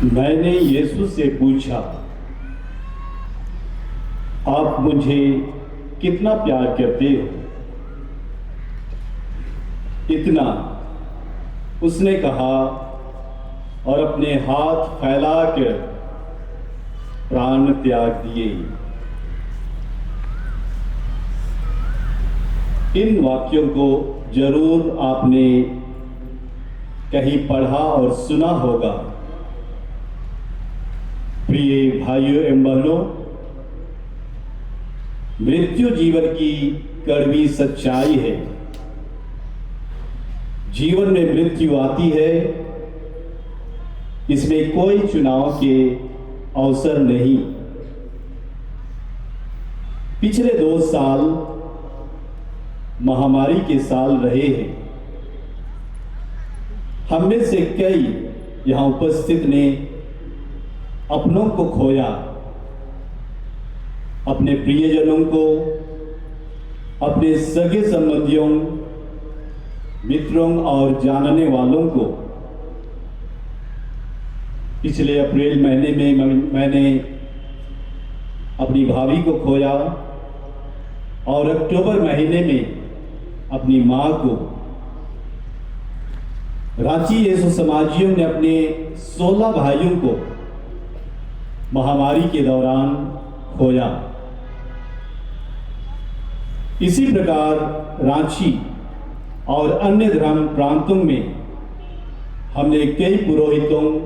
मैंने यीशु से पूछा, आप मुझे कितना प्यार करते हो? इतना, उसने कहा और अपने हाथ फैलाकर प्राण त्याग दिए। इन वाक्यों को जरूर आपने कहीं पढ़ा और सुना होगा। प्रिय भाइयों एवं बहनों, मृत्यु जीवन की कड़वी सच्चाई है। जीवन में मृत्यु आती है, इसमें कोई चुनाव के अवसर नहीं। पिछले 2 साल महामारी के साल रहे हैं। हम में से कई यहां उपस्थित ने अपनों को खोया, अपने प्रियजनों को, अपने सगे संबंधियों, मित्रों और जानने वालों को। पिछले अप्रैल महीने में मैंने अपनी भाभी को खोया और अक्टूबर महीने में अपनी मां को। रांची यीशु समाजियों ने अपने 16 भाइयों को महामारी के दौरान खोया। इसी प्रकार रांची और अन्य धर्म प्रांतों में हमने कई पुरोहितों,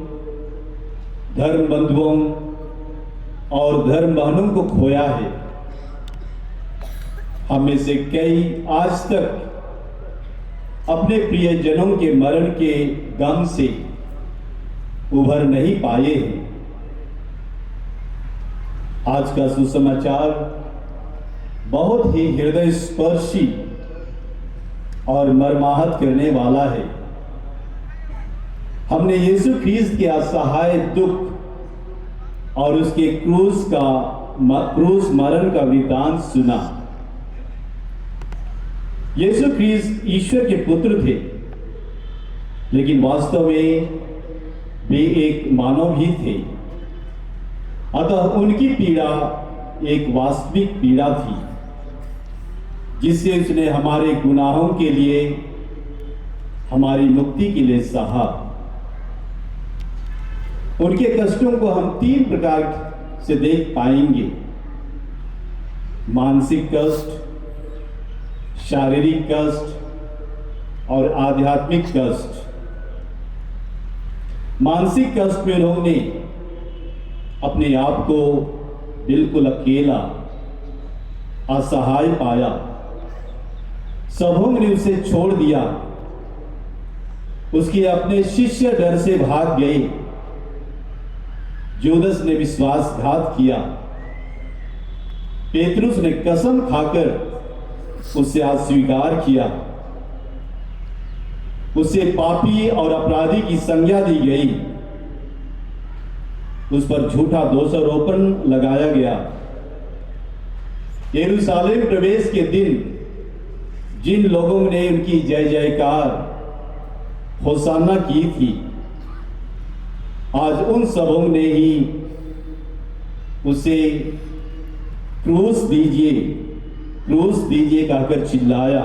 धर्म बंधुओं और धर्म बहनों को खोया है। हम में से कई आज तक अपने प्रियजनों के मरण के गम से उभर नहीं पाए हैं। आज का सुसमाचार बहुत ही हृदय स्पर्शी और मर्माहत करने वाला है। हमने यीशु ख्रीस्त के असहाय दुख और उसके क्रूस मरण का वृतांत सुना। यीशु ख्रीस्त ईश्वर के पुत्र थे, लेकिन वास्तव में वे एक मानव ही थे। अतः उनकी पीड़ा एक वास्तविक पीड़ा थी, जिससे उसने हमारे गुनाहों के लिए, हमारी मुक्ति के लिए सहा। उनके कष्टों को हम 3 प्रकार से देख पाएंगे: मानसिक कष्ट, शारीरिक कष्ट और आध्यात्मिक कष्ट। मानसिक कष्ट में उन्होंने अपने आप को बिल्कुल अकेला, असहाय पाया। सबों ने उसे छोड़ दिया। उसके अपने शिष्य डर से भाग गए। जुदस ने विश्वासघात किया। पेतरुस ने कसम खाकर उसे अस्वीकार किया। उसे पापी और अपराधी की संज्ञा दी गई। उस पर झूठा दोषारोपण लगाया गया। यरूशलेम प्रवेश के दिन जिन लोगों ने उनकी जय जयकार, होसाना की थी, आज उन सबों ने ही उसे क्रूस दीजिए कहकर चिल्लाया।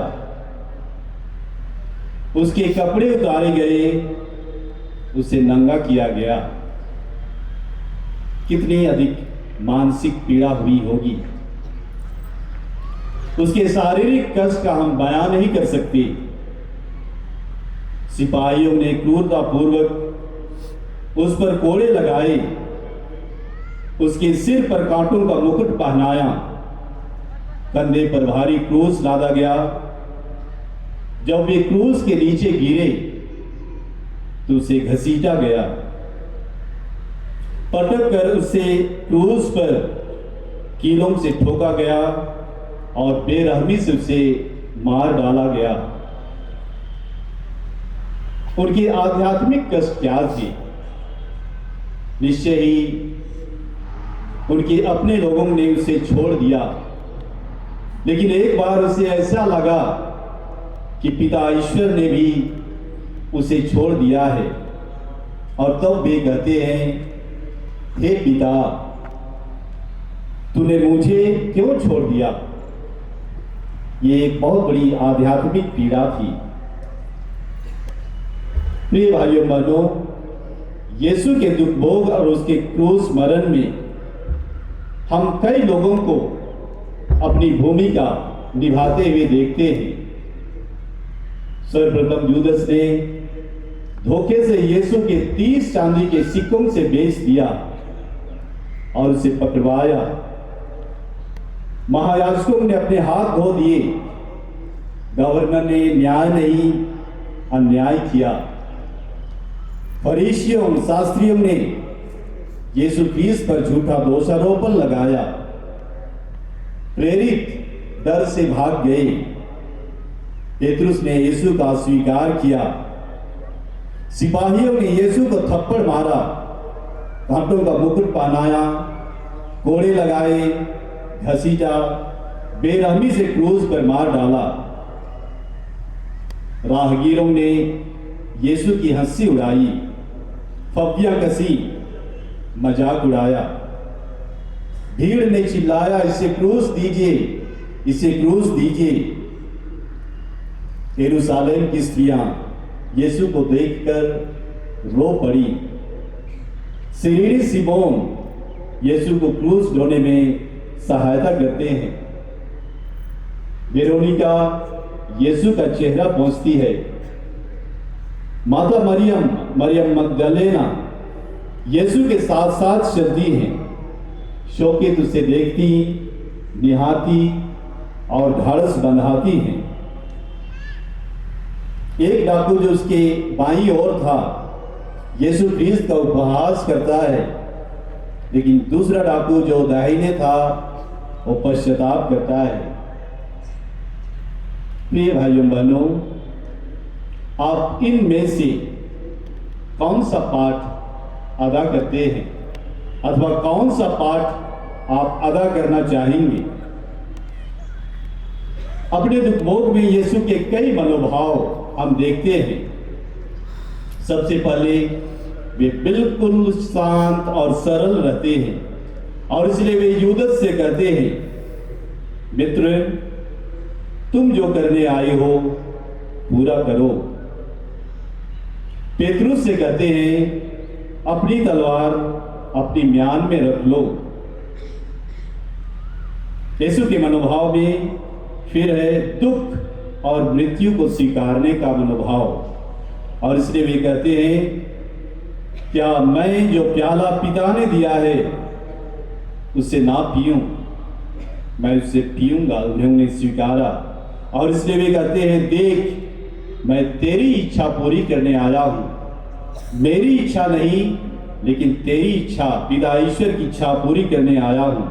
उसके कपड़े उतारे गए, उसे नंगा किया गया। कितनी अधिक मानसिक पीड़ा हुई होगी। उसके शारीरिक कष्ट का हम बयान नहीं कर सकते। सिपाहियों ने क्रूरतापूर्वक उस पर कोड़े लगाए, उसके सिर पर कांटों का मुकुट पहनाया, कंधे पर भारी क्रूस लादा गया। जब वे क्रूस के नीचे गिरे तो उसे घसीटा गया। पटक कर उसे क्रूस पर कीलों से ठोका गया और बेरहमी से उसे मार डाला गया। उनकी आध्यात्मिक कष्ट क्या थी? निश्चय ही उनके अपने लोगों ने उसे छोड़ दिया। लेकिन एक बार उसे ऐसा लगा कि पिता ईश्वर ने भी उसे छोड़ दिया है और तब वे कहते हैं, हे पिता, तूने मुझे क्यों छोड़ दिया। ये एक बहुत बड़ी आध्यात्मिक पीड़ा थी। प्रिय भाइयों बहनों, यीशु के दुख भोग और उसके क्रूस मरण में हम कई लोगों को अपनी भूमिका निभाते हुए देखते हैं। सर्वप्रथम यूदस ने धोखे से यीशु के 30 चांदी के सिक्कों से बेच दिया और उसे पकड़वाया। महायाजकों ने अपने हाथ धो दिए। गवर्नर ने न्याय नहीं अन्याय किया। फरीसियों शास्त्रियों ने यीशु क्रिस्त पर झूठा दोषारोपण लगाया। प्रेरित डर से भाग गए। पेतरुस ने यीशु का स्वीकार किया। सिपाहियों ने यीशु को थप्पड़ मारा, कांटों का मुकुट पहनाया, कोड़े लगाए, घसीटा, बेरहमी से क्रूस पर मार डाला। राहगीरों ने यीशु की हंसी उड़ाई, फब्बियां कसी, मजाक उड़ाया। भीड़ ने चिल्लाया, इसे क्रूस दीजिए, इसे क्रूस दीजिए। यरूशलेम की स्त्रियां यीशु को देखकर रो पड़ी। सिरीनी सिमोन यीशु को क्रूस ढोने में सहायता करते हैं। वेरोनिका यीशु का चेहरा पहुंचती है। माता मरियम मगदलेना यीशु के साथ साथ चलती हैं। शोकित उसे देखती, निहारती और ढाढ़स बंधाती हैं। एक डाकू जो उसके बाईं ओर था, यीशु क्रिस्त का उपहास करता है, लेकिन दूसरा डाकू जो दाहिने था वो पश्चाताप करता है। प्रिय भाइयों बहनों, आप इनमें से कौन सा पाठ अदा करते हैं अथवा कौन सा पाठ आप अदा करना चाहेंगे? अपने दुख भोग में यीशु के कई मनोभाव हम देखते हैं। सबसे पहले वे बिल्कुल शांत और सरल रहते हैं और इसलिए वे यूदस से कहते हैं, मित्र, तुम जो करने आए हो पूरा करो। पेतरुस से कहते हैं, अपनी तलवार अपनी म्यान में रख लो। यीशु के मनोभाव में फिर है दुख और मृत्यु को स्वीकारने का मनोभाव और इसलिए वे कहते हैं, क्या मैं जो प्याला पिता ने दिया है उससे ना पीऊं? मैं उससे पीऊंगा। उन्होंने स्वीकारा और इसलिए वे कहते हैं, देख, मैं तेरी इच्छा पूरी करने आया हूं। मेरी इच्छा नहीं लेकिन तेरी इच्छा, पिता ईश्वर की इच्छा पूरी करने आया हूं।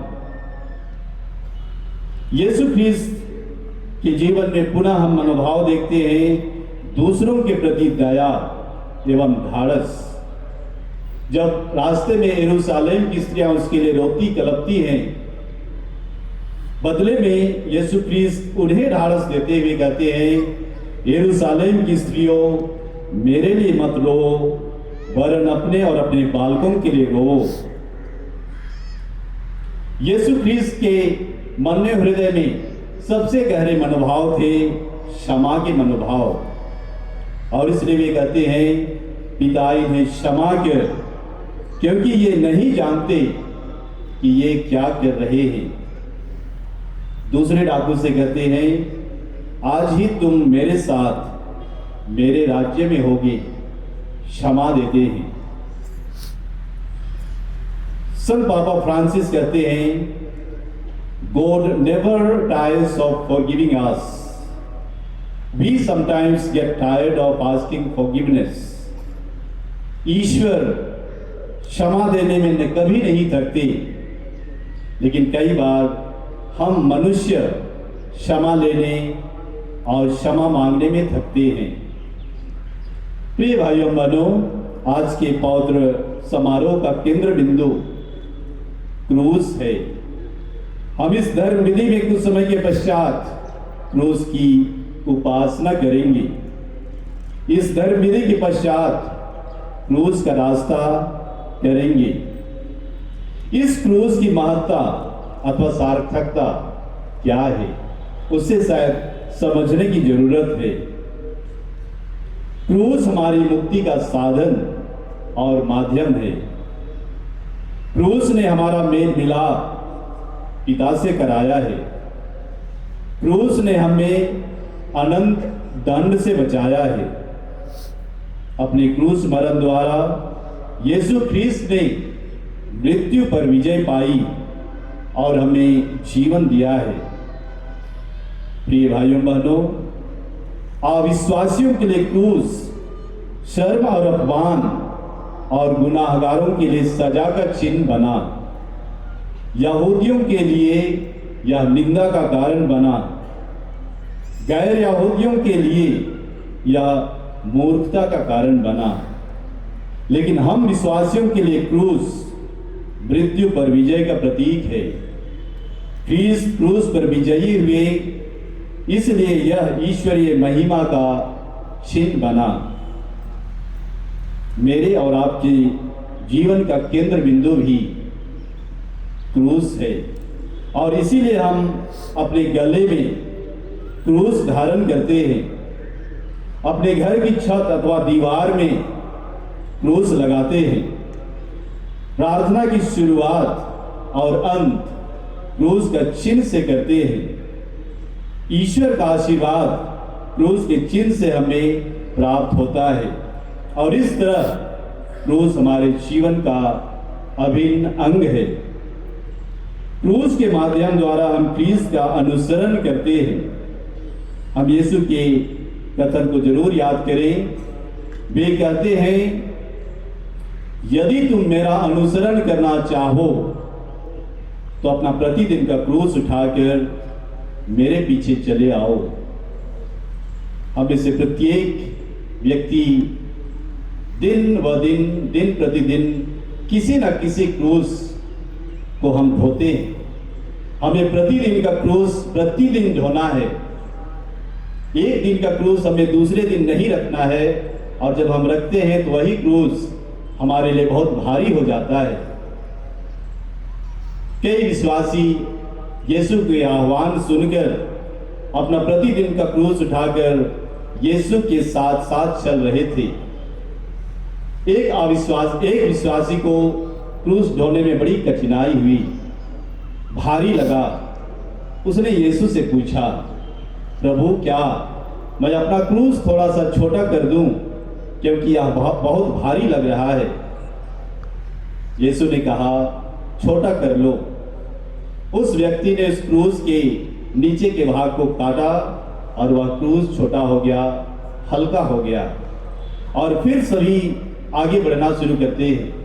यीशु ख्रीस्त के जीवन में पुनः हम मनोभाव देखते हैं, दूसरों के प्रति दया एवं ढाढ़स। जब रास्ते में यरूशलेम की स्त्रियां उसके लिए रोती कलपती हैं, बदले में यीशु ख्रीस्त उन्हें ढाढ़स देते हुए कहते हैं, यरूशलेम की स्त्रियों, मेरे लिए मत रो, वरन अपने और अपने बालकों के लिए रो। यीशु ख्रीस्त के मन में, हृदय में सबसे गहरे मनोभाव थे क्षमा के मनोभाव और इसलिए वे कहते हैं, पिता इन्हें क्षमा कर, क्योंकि ये नहीं जानते कि ये क्या कर रहे हैं। दूसरे डाकू से कहते हैं, आज ही तुम मेरे साथ मेरे राज्य में होगे। क्षमा देते हैं। संत पापा फ्रांसिस कहते हैं, God never tires of forgiving us. We sometimes get tired of asking forgiveness. ईश्वर क्षमा देने में कभी नहीं थकते, लेकिन कई बार हम मनुष्य क्षमा लेने और क्षमा मांगने में थकते हैं। प्रिय भाइयों बहनों, आज के पवित्र समारोह का केंद्र बिंदु क्रूस है। हम इस धर्म विधि में कुछ समय के पश्चात क्रूस की उपासना करेंगे। इस धर्म विधि के पश्चात क्रूस का रास्ता करेंगे। इस क्रूस की महत्ता अथवा सार्थकता क्या है, उससे शायद समझने की जरूरत है। क्रूस हमारी मुक्ति का साधन और माध्यम है। क्रूस ने हमारा मेल मिलाप पिता से कराया है। क्रूस ने हमें अनंत दंड से बचाया है। अपने क्रूस मरण द्वारा यीशु ख्रीस्त ने मृत्यु पर विजय पाई और हमें जीवन दिया है। प्रिय भाइयों बहनों, अविश्वासियों के लिए क्रूस शर्म और अपमान और गुनाहगारों के लिए सजा का चिन्ह बना। यहूदियों के लिए यह निंदा का कारण बना। गैर यहूदियों के लिए यह मूर्खता का कारण बना। लेकिन हम विश्वासियों के लिए क्रूस मृत्यु पर विजय का प्रतीक है। ख्रीस्त क्रूस पर विजयी हुए, इसलिए यह ईश्वरीय महिमा का चिन्ह बना। मेरे और आपके जीवन का केंद्र बिंदु भी क्रूस है और इसीलिए हम अपने गले में क्रूस धारण करते हैं। अपने घर की छत अथवा दीवार में क्रूस लगाते हैं। प्रार्थना की शुरुआत और अंत क्रूस का चिन्ह से करते हैं। ईश्वर का आशीर्वाद क्रूस के चिन्ह से हमें प्राप्त होता है और इस तरह क्रूस हमारे जीवन का अभिन्न अंग है। क्रूस के माध्यम द्वारा हम ख्रीस्त का अनुसरण करते हैं। हम यीशु के कथन को जरूर याद करें। वे कहते हैं, यदि तुम मेरा अनुसरण करना चाहो तो अपना प्रतिदिन का क्रूस उठाकर मेरे पीछे चले आओ। हम में से प्रत्येक व्यक्ति दिन व दिन, दिन प्रतिदिन किसी न किसी क्रूस को हम ढोते हैं। हमें प्रतिदिन का क्रूस प्रतिदिन ढोना है। एक दिन का क्रूस हमें दूसरे दिन नहीं रखना है और जब हम रखते हैं तो वही क्रूस हमारे लिए बहुत भारी हो जाता है। कई विश्वासी यीशु के आह्वान सुनकर अपना प्रतिदिन का क्रूस उठाकर यीशु के साथ साथ चल रहे थे। एक विश्वासी को क्रूस ढोने में बड़ी कठिनाई हुई, भारी लगा। उसने यीशु से पूछा, प्रभु क्या मैं अपना क्रूस थोड़ा सा छोटा कर दूं, क्योंकि यह बहुत भारी लग रहा है। यीशु ने कहा, छोटा कर लो। उस व्यक्ति ने उस क्रूस के नीचे के भाग को काटा और वह क्रूस छोटा हो गया, हल्का हो गया। और फिर सभी आगे बढ़ना शुरू करते हैं।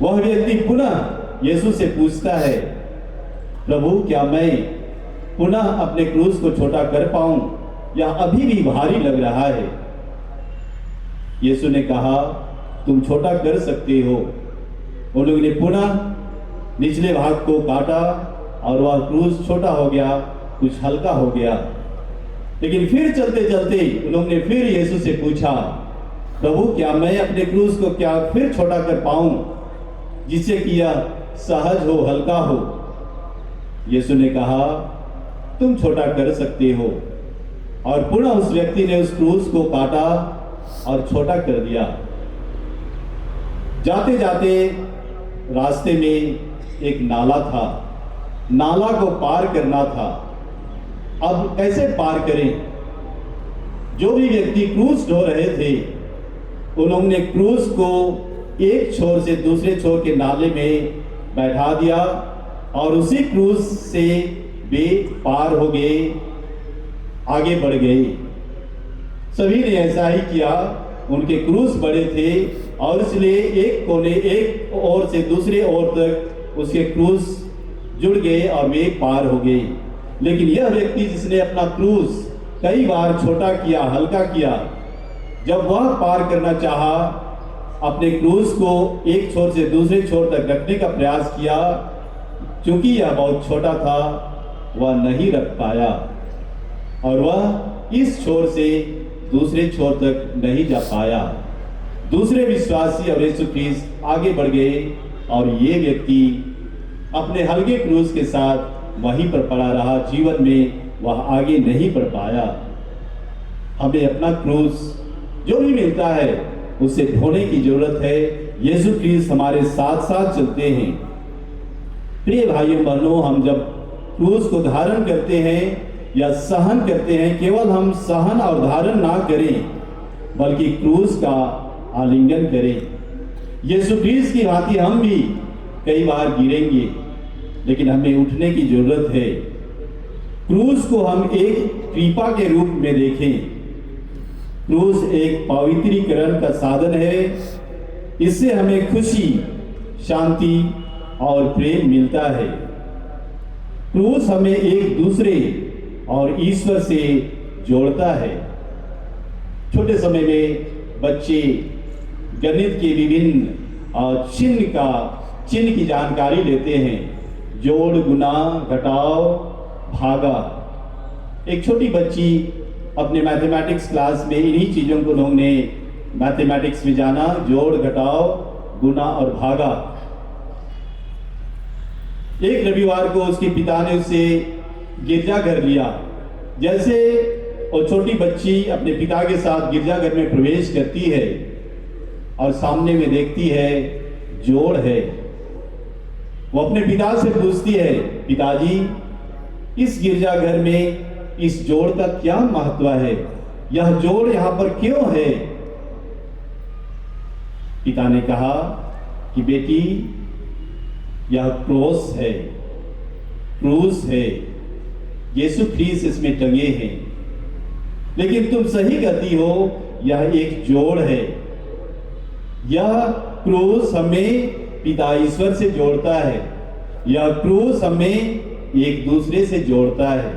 वह व्यक्ति पुनः यीशु से पूछता है, प्रभु क्या मैं पुनः अपने क्रूस को छोटा कर पाऊं, या अभी भी भारी लग रहा है? यीशु ने कहा, तुम छोटा कर सकते हो। उन लोगों ने पुनः निचले भाग को काटा और वह क्रूस छोटा हो गया, कुछ हल्का हो गया। लेकिन फिर चलते चलते उन्होंने फिर यीशु से पूछा, प्रभु क्या मैं अपने क्रूस को क्या फिर छोटा कर पाऊं, जिससे कि यह सहज हो, हल्का हो? यीशु ने कहा, तुम छोटा कर सकते हो। और पुनः उस व्यक्ति ने उस क्रूस को काटा और छोटा कर दिया। जाते जाते रास्ते में एक नाला था, नाला को पार करना था। अब कैसे पार करें? जो भी व्यक्ति क्रूस ढो रहे थे, उन्होंने क्रूस को एक छोर से दूसरे छोर के नाले में बैठा दिया और उसी क्रूस से वे पार हो गए, आगे बढ़ गए। सभी ने ऐसा ही किया। उनके क्रूस बड़े थे और इसलिए एक ओर से दूसरे ओर तक उसके क्रूस जुड़ गए और वे पार हो गए। लेकिन यह व्यक्ति जिसने अपना क्रूस कई बार छोटा किया, हल्का किया, जब वह पार करना चाहा, अपने क्रूस को एक छोर से दूसरे छोर तक रखने का प्रयास किया, क्योंकि यह बहुत छोटा था, वह नहीं रख पाया और वह इस छोर से दूसरे छोर तक नहीं जा पाया। दूसरे विश्वासी और यीशु ख्रीस्त आगे बढ़ गए और ये व्यक्ति अपने हल्के क्रूस के साथ वहीं पर पड़ा रहा। जीवन में वह आगे नहीं बढ़ पाया। हमें अपना क्रूस जो भी मिलता है उसे ढोने की जरूरत है। यीशु ख्रीस्त हमारे साथ साथ चलते हैं। प्रिय भाइयों बहनों, हम जब क्रूस को धारण करते हैं या सहन करते हैं, केवल हम सहन और धारण ना करें बल्कि क्रूस का आलिंगन करें। यीशु ख्रीस्त की भांति हम भी कई बार गिरेंगे, लेकिन हमें उठने की जरूरत है। क्रूस को हम एक कृपा के रूप में देखें। क्रूस एक पवित्रीकरण का साधन है। इससे हमें खुशी, शांति और प्रेम मिलता है। क्रूस हमें एक दूसरे और ईश्वर से जोड़ता है। छोटे समय में बच्चे गणित के विभिन्न चिन्ह की जानकारी लेते हैं। जोड़, गुना, घटाव, भागा। एक छोटी बच्ची अपने मैथमेटिक्स क्लास में इन्हीं चीजों को उन्होंने मैथमेटिक्स में जाना, जोड़, घटाव, गुना और भागा। एक रविवार को उसके पिता ने उसे गिरजाघर लिया। जैसे वो छोटी बच्ची अपने पिता के साथ गिरजाघर में प्रवेश करती है और सामने में देखती है जोड़ है, वो अपने पिता से पूछती है, पिताजी इस गिरजाघर में इस जोड़ का क्या महत्व है? यह जोड़ यहां पर क्यों है? पिता ने कहा कि बेटी यह क्रूस है, क्रूस है। यीशु ख्रीस्त इसमें टंगे हैं। लेकिन तुम सही कहती हो, यह एक जोड़ है। यह क्रूस हमें पिता ईश्वर से जोड़ता है। यह क्रूस हमें एक दूसरे से जोड़ता है।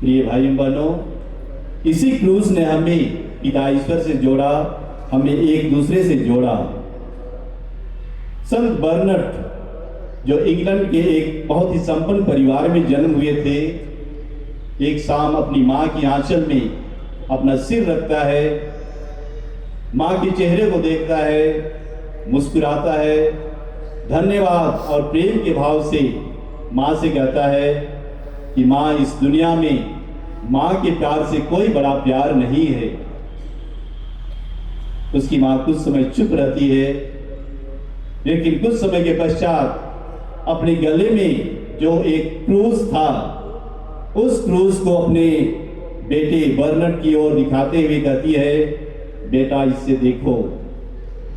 प्रिय भाइयों बहनों, इसी क्रूस ने हमें पिता ईश्वर से जोड़ा, हमें एक दूसरे से जोड़ा। संत बर्नट जो इंग्लैंड के एक बहुत ही संपन्न परिवार में जन्म हुए थे, एक शाम अपनी मां की आंचल में अपना सिर रखता है, मां के चेहरे को देखता है, मुस्कुराता है, धन्यवाद और प्रेम के भाव से मां से कहता है कि मां, इस दुनिया में मां के प्यार से कोई बड़ा प्यार नहीं है। उसकी मां कुछ समय चुप रहती है, लेकिन कुछ समय के पश्चात अपने गले में जो एक क्रूस था, उस क्रूस को अपने बेटे बर्नट की ओर दिखाते हुए कहती है, बेटा इसे देखो,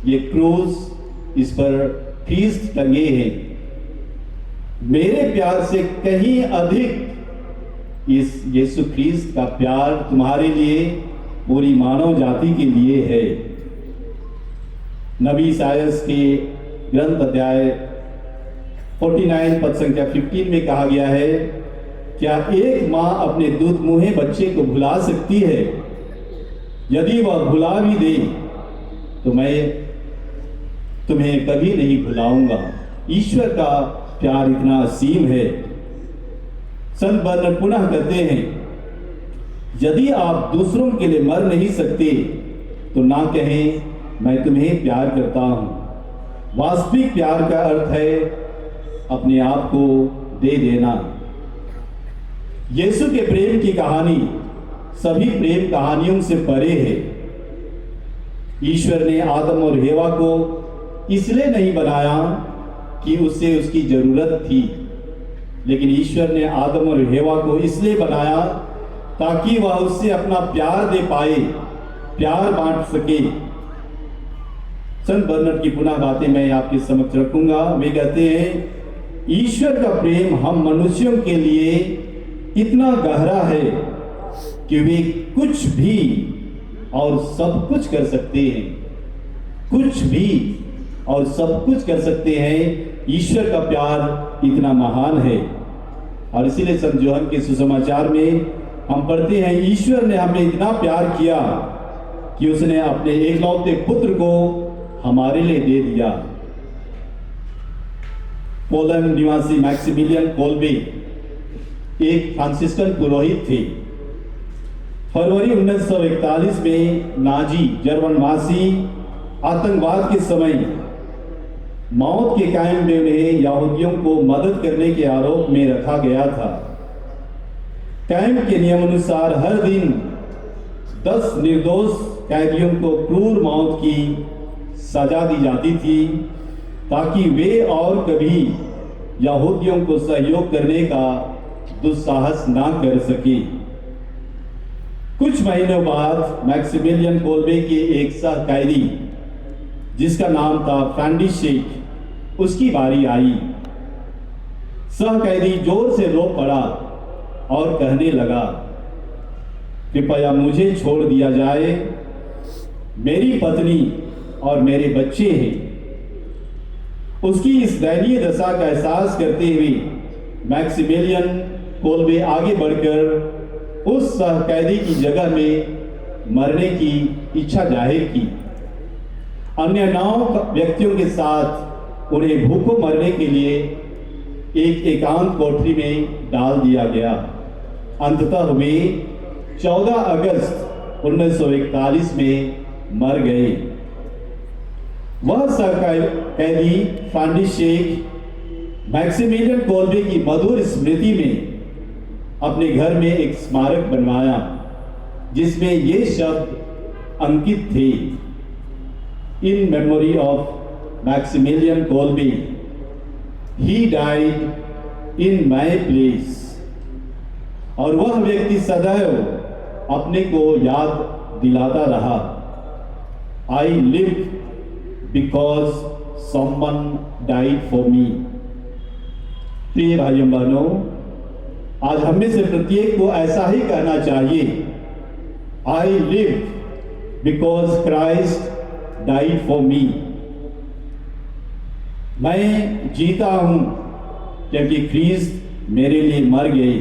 ये क्रूस, इस पर ख्रीस्त टंगे हैं। मेरे प्यार से कहीं अधिक इस यीशु ख्रीस्त का प्यार तुम्हारे लिए, पूरी मानव जाति के लिए है। नबी इसायास के ग्रंथ अध्याय 49 पद संख्या 15 में कहा गया है, क्या एक मां अपने दूध मुहे बच्चे को भुला सकती है? यदि वह भुला भी दे तो मैं तुम्हें कभी नहीं भुलाऊंगा। ईश्वर का प्यार इतना असीम है। संत बर्नट पुनः कहते हैं, यदि आप दूसरों के लिए मर नहीं सकते तो ना कहें मैं तुम्हें प्यार करता हूं। वास्तविक प्यार का अर्थ है अपने आप को दे देना। यीशु के प्रेम की कहानी सभी प्रेम कहानियों से परे है। ईश्वर ने आदम और हेवा को इसलिए नहीं बनाया कि उससे उसकी जरूरत थी, लेकिन ईश्वर ने आदम और हेवा को इसलिए बनाया ताकि वह उससे अपना प्यार दे पाए, प्यार बांट सके। संत बर्नट की पुनः बातें मैं आपके समक्ष रखूंगा। वे कहते हैं, ईश्वर का प्रेम हम मनुष्यों के लिए इतना गहरा है कि वे कुछ भी और सब कुछ कर सकते हैं, कुछ भी और सब कुछ कर सकते हैं। ईश्वर का प्यार इतना महान है। और इसीलिए संत जोहन के सुसमाचार में हम पढ़ते हैं, ईश्वर ने हमें इतना प्यार किया कि उसने अपने एकलौते पुत्र को हमारे लिए दे दिया। पोलैंड निवासी मैक्सिमिलियन कोलबे एक फ्रांसिस्कन पुरोहित थे। फरवरी 1941 में नाजी जर्मनवासी आतंकवाद के समय मौत के कैंप में उन्हें यहूदियों को मदद करने के आरोप में रखा गया था। कैंप के नियमानुसार हर दिन 10 निर्दोष कैदियों को क्रूर मौत की सजा दी जाती थी ताकि वे और कभी यहूदियों को सहयोग करने का दुस्साहस ना कर सके। कुछ महीनों बाद मैक्सिमिलियन कोल्बे के एक सह कैदी जिसका नाम था फ्रांडिशेक, उसकी बारी आई। सह कैदी जोर से रो पड़ा और कहने लगा, कृपया मुझे छोड़ दिया जाए, मेरी पत्नी और मेरे बच्चे हैं। उसकी इस दयनीय दशा का एहसास करते हुए मैक्सिमिलियन कोल्बे आगे बढ़कर उस सह कैदी की जगह में मरने की इच्छा जाहिर की। अन्य 9 व्यक्तियों के साथ उन्हें भूखों मरने के लिए एक एकांत कोठरी में डाल दिया गया। अंततः वे 14 अगस्त 1941 में मर गए। वह सह कैदी फ्रांडिशेक मैक्सिमिलियन कोल्बे की मधुर स्मृति में अपने घर में एक स्मारक बनवाया जिसमें ये शब्द अंकित थे, in memory of Maximilian Kolbe, he died in my place. और वह व्यक्ति सदैव अपने को याद दिलाता रहा, I live because someone died for me. प्रिय भाइयों बहनों, आज हम में से प्रत्येक को ऐसा ही कहना चाहिए, आई live because Christ died for मी। मैं जीता हूं क्योंकि ख्रीस्त मेरे लिए मर गए।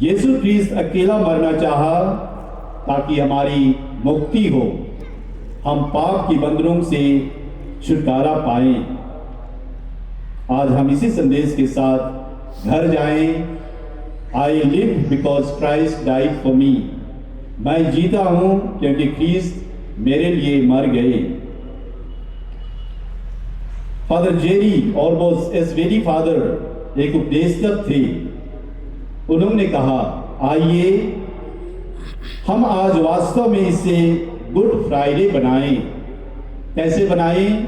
यीशु ख्रीस्त अकेला मरना चाहा ताकि हमारी मुक्ति हो, हम पाप की बंधनों से छुटकारा पाएं। आज हम इसी संदेश के साथ घर जाएं, आई live because Christ died for मी। मैं जीता हूं क्योंकि ख्रीस्त मेरे लिए मर गए। Father Jerry almost S very father एक उपदेशक थे। उन्होंने कहा, आइए हम आज वास्तव में इसे गुड फ्राइडे बनाएं। कैसे बनाएं?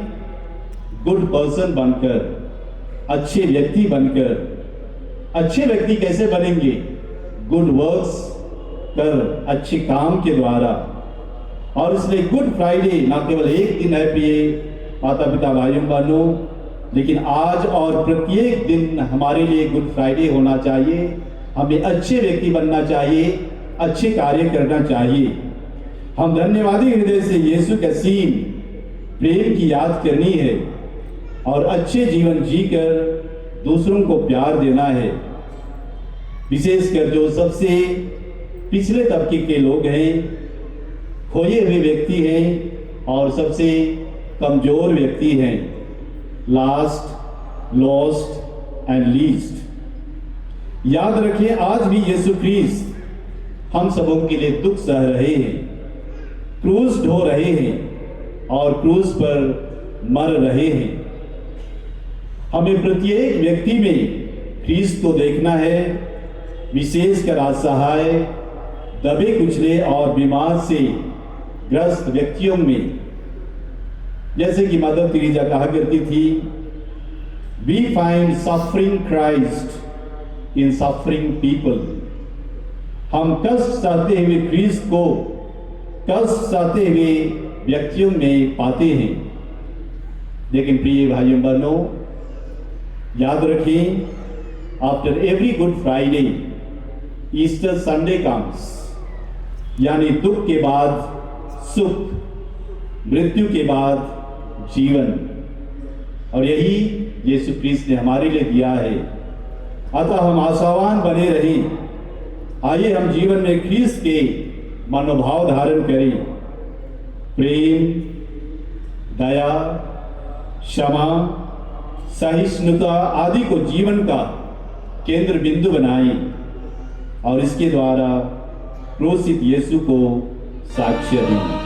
गुड पर्सन बनकर, अच्छे व्यक्ति बनकर। अच्छे व्यक्ति कैसे बनेंगे? गुड वर्क्स कर, अच्छे काम के द्वारा। और इसलिए गुड फ्राइडे ना केवल एक दिन है प्रिय माता पिता भाइयों बहनों, लेकिन आज और प्रत्येक दिन हमारे लिए गुड फ्राइडे होना चाहिए। हमें अच्छे व्यक्ति बनना चाहिए, अच्छे कार्य करना चाहिए। हम धन्यवादी हृदय से यीशु के असीम प्रेम की याद करनी है और अच्छे जीवन जीकर दूसरों को प्यार देना है। विशेषकर जो सबसे पिछले तबके के लोग हैं, खोए हुए व्यक्ति हैं और सबसे कमजोर व्यक्ति हैं, लास्ट, लॉस्ट एंड लीस्ट। याद रखिए, आज भी यीशु ख्रीस्त हम सबों के लिए दुख सह रहे हैं, क्रूस ढो रहे हैं और क्रूस पर मर रहे हैं। हमें प्रत्येक व्यक्ति में ख्रीस्त को देखना है, विशेषकर असहाय, दबे कुचले और बीमार से ग्रस्त व्यक्तियों में। जैसे कि मदर तेरेसा कहा करती थी, we find suffering Christ in suffering people. हम कष्ट सहते हुए ख्रीस्त को कष्ट सहते हुए व्यक्तियों में पाते हैं। लेकिन प्रिय भाइयों बहनों, याद रखें, after every good Friday Easter Sunday comes, यानी दुख के बाद सुख, मृत्यु के बाद जीवन। और यही यीशु ख्रीस्त ने हमारे लिए दिया है। अतः हम आशावान बने रहें। आइए हम जीवन में ख्रीस्त के मनोभाव धारण करें, प्रेम, दया, क्षमा, सहिष्णुता आदि को जीवन का केंद्र बिंदु बनाएं और इसके द्वारा क्रूसित यीशु को साक्ष्य दी।